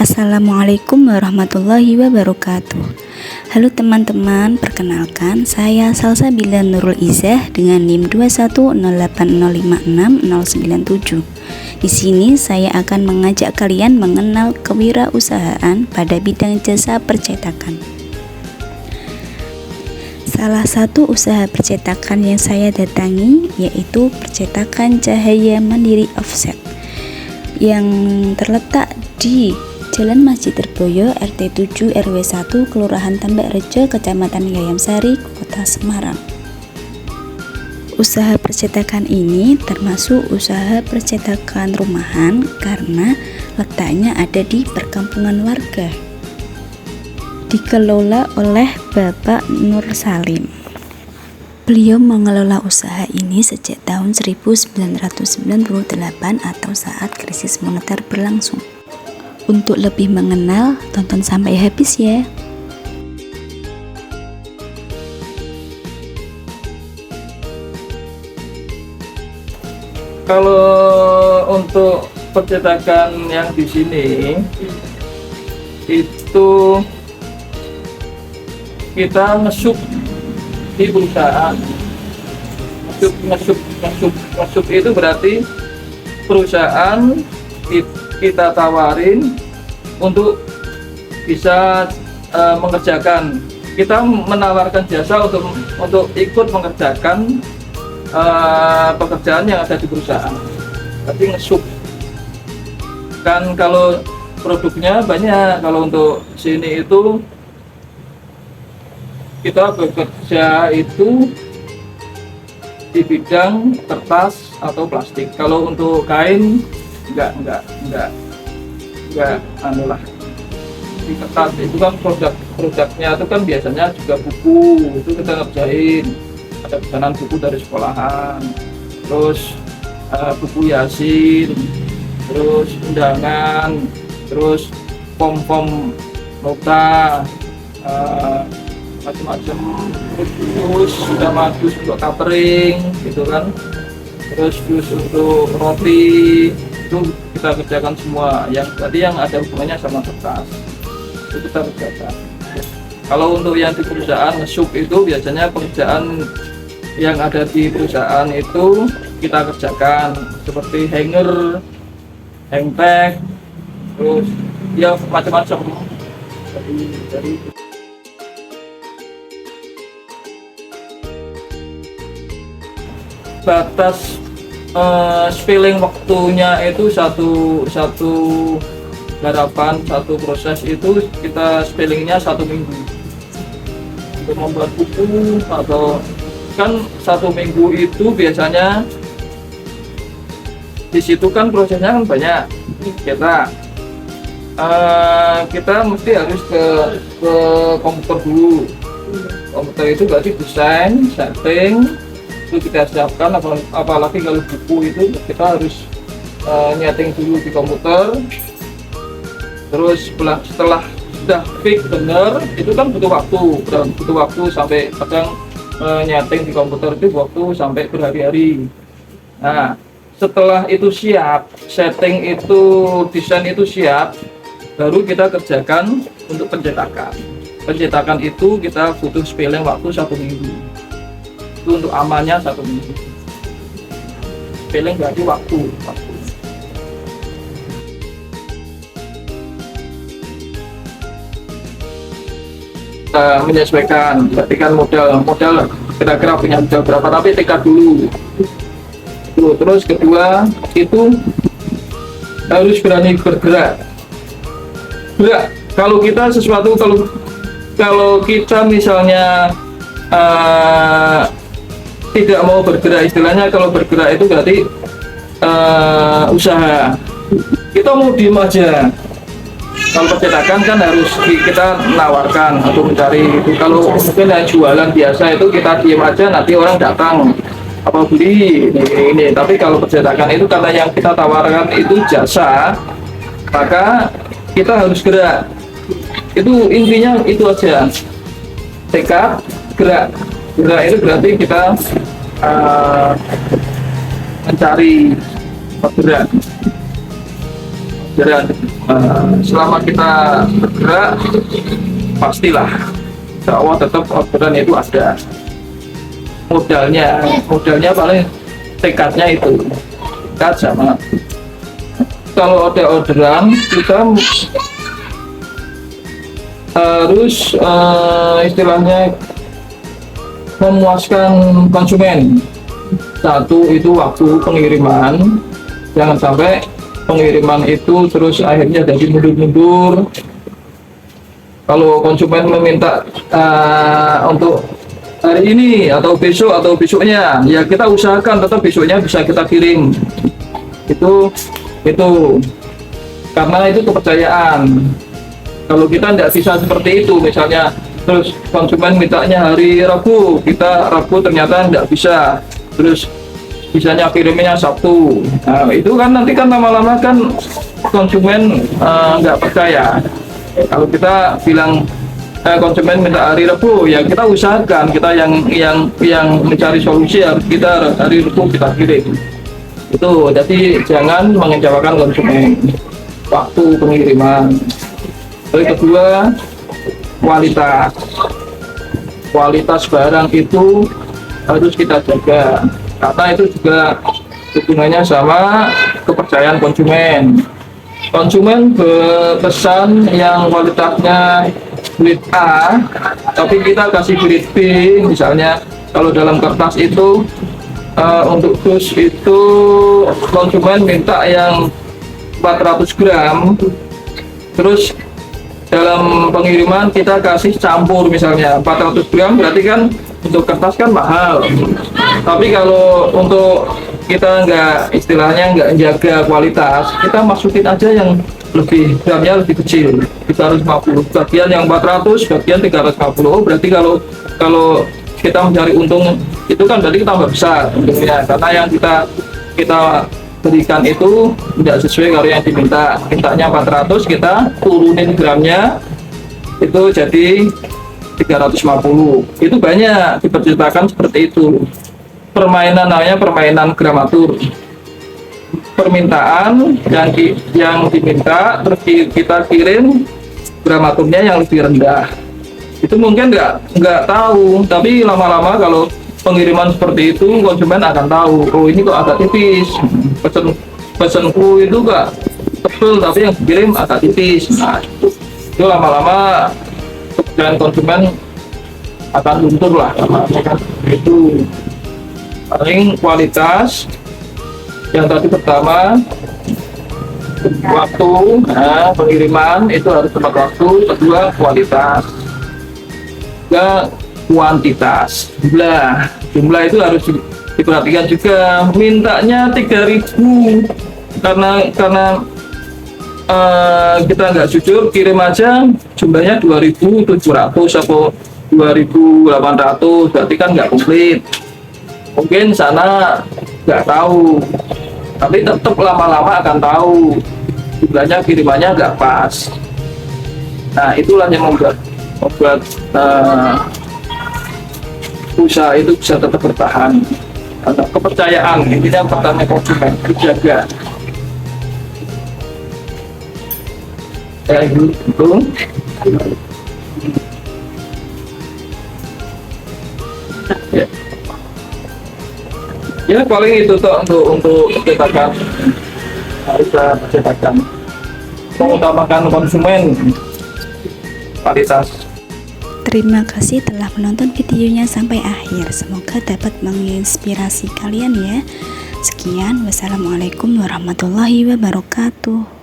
Assalamualaikum warahmatullahi wabarakatuh. Halo teman-teman, perkenalkan saya Salsabila Nurul Izzah dengan NIM 21080560097. Di sini saya akan mengajak kalian mengenal kewirausahaan pada bidang jasa percetakan. Salah satu usaha percetakan yang saya datangi yaitu percetakan Cahaya Mandiri Offset yang terletak di Jalan Masjid Terboyo, RT 7 RW 1, Kelurahan Tambak Rejo, Kecamatan Gayam Sari, Kota Semarang. Usaha percetakan ini termasuk usaha percetakan rumahan karena letaknya ada di perkampungan warga. Dikelola oleh Bapak Nur Salim. Beliau mengelola usaha ini sejak tahun 1998 atau saat krisis moneter berlangsung. Untuk lebih mengenal, tonton sampai habis ya. Kalau untuk percetakan yang di sini itu kita ngesup di perusahaan. Ngesup itu berarti perusahaan kita tawarin untuk bisa mengerjakan. Kita menawarkan jasa untuk ikut mengerjakan pekerjaan yang ada di perusahaan. Tapi ngesup kan, kalau produknya banyak. Kalau untuk sini itu kita bekerja itu di bidang kertas atau plastik. Kalau untuk kain enggak anulah. Di kertas itu kan produknya itu kan biasanya juga buku, itu kita ngerjain. Ada pesanan buku dari sekolahan, terus buku Yasin, terus undangan, terus pom-pom nota, macam-macam, terus sudah bagus untuk catering gitu kan, terus untuk roti itu kita kerjakan semua. Yang tadi yang ada hubungannya sama kertas itu kita kerjakan. Kalau untuk yang di perusahaan ngesup itu biasanya pekerjaan yang ada di perusahaan itu kita kerjakan, seperti hanger, hang tag, terus ya macam-macam dari batas spilling waktunya itu satu garapan, satu proses itu kita spillingnya 1 minggu untuk membuat buku. Atau kan 1 minggu itu biasanya di situ kan prosesnya kan banyak. Kita mesti harus ke komputer dulu. Komputer itu berarti desain, setting itu kita siapkan. Apalagi kalau buku itu kita harus nyeting dulu di komputer. Terus setelah sudah fix bener, itu kan butuh waktu sampai kadang nyeting di komputer itu waktu sampai berhari-hari. Nah, setelah itu siap, setting itu, desain itu siap, baru kita kerjakan untuk pencetakan. Pencetakan itu kita butuh spilling waktu 1 minggu. Itu untuk amannya 1 minggu. Spilling berarti waktu. Kita menyesuaikan, berarti kan modal kira-kira punya modal berapa, tapi tekad dulu. Terus kedua itu harus berani bergerak. Kalau kita sesuatu, kalau kita misalnya tidak mau bergerak, istilahnya kalau bergerak itu berarti usaha. Kita mau diem aja. Kalau percetakan kan harus kita menawarkan atau mencari itu. Kalau mungkin yang jualan biasa itu kita diem aja, nanti orang datang apa beli ini. Tapi kalau percetakan itu karena yang kita tawarkan itu jasa, maka kita harus gerak. Itu intinya itu aja. Tekad, gerak itu berarti kita mencari bergerak. Dan selama kita bergerak, pastilah insya Allah tetap orderan itu ada. Modalnya paling tekadnya itu, tekad sama. Kalau ada orderan, kita harus istilahnya memuaskan konsumen. Satu itu waktu pengiriman, jangan sampai pengiriman itu terus akhirnya jadi mundur-mundur. Kalau konsumen meminta untuk hari ini atau besoknya, ya kita usahakan tetap besoknya bisa kita kirim. Itu karena itu kepercayaan. Kalau kita tidak bisa seperti itu, misalnya terus konsumen mintanya hari Rabu, kita Rabu ternyata tidak bisa, terus bisanya kirimnya Sabtu. Nah, itu kan nanti kan lama-lama kan konsumen nggak percaya. Kalau kita bilang konsumen minta hari Rabu, ya kita usahakan, kita yang mencari solusi, harus kita hari Rabu kita kirim. Itu jadi jangan mengecewakan konsumen waktu pengiriman. Yang kedua, kualitas barang itu harus kita jaga, karena itu juga hubungannya sama kepercayaan konsumen. Konsumen berpesan yang kualitasnya grade A, tapi kita kasih grade B, misalnya kalau dalam kertas itu untuk dus itu konsumen minta yang 400 gram, terus dalam pengiriman kita kasih campur misalnya 400 gram, berarti kan untuk kertas kan mahal. Tapi kalau untuk kita istilahnya nggak jaga kualitas, kita masukin aja yang gramnya lebih kecil, 350, bagian yang 400, bagian 350. Oh, berarti kalau kita mencari untung itu kan berarti tambah besar untungnya, karena yang kita berikan itu tidak sesuai kalau yang mintanya 400, kita turunin gramnya itu jadi 350. Itu banyak diperceritakan seperti itu. Namanya permainan gramatur. Permintaan yang diminta terus kita kirim gramaturnya yang lebih rendah. Itu mungkin nggak tahu, tapi lama-lama kalau pengiriman seperti itu konsumen akan tahu, oh ini kok agak tipis, pesenku itu gak tebel tapi yang dikirim agak tipis. Nah itu lama-lama kepercayaan konsumen akan luntur lah. Itu paling kualitas yang tadi pertama, waktu pengiriman itu harus tepat waktu. Kedua, kualitas. Ketiga, kuantitas, jumlah itu harus diperhatikan juga. Mintanya 3.000 karena kita nggak jujur, kirim aja jumlahnya 2.700 atau 2.800, berarti kan nggak komplit. Mungkin sana nggak tahu, tapi tetap lama-lama akan tahu jumlahnya, kirimannya nggak pas. Nah itulah yang membuat usaha itu bisa tetap bertahan. Karena kepercayaan, intinya pertama konsumen dijaga. Itu ya paling itu tuh untuk percetakan, harus percetakan mengutamakan konsumen, kualitas. Terima kasih telah menonton videonya sampai akhir. Semoga dapat menginspirasi kalian ya. Sekian, wassalamualaikum warahmatullahi wabarakatuh.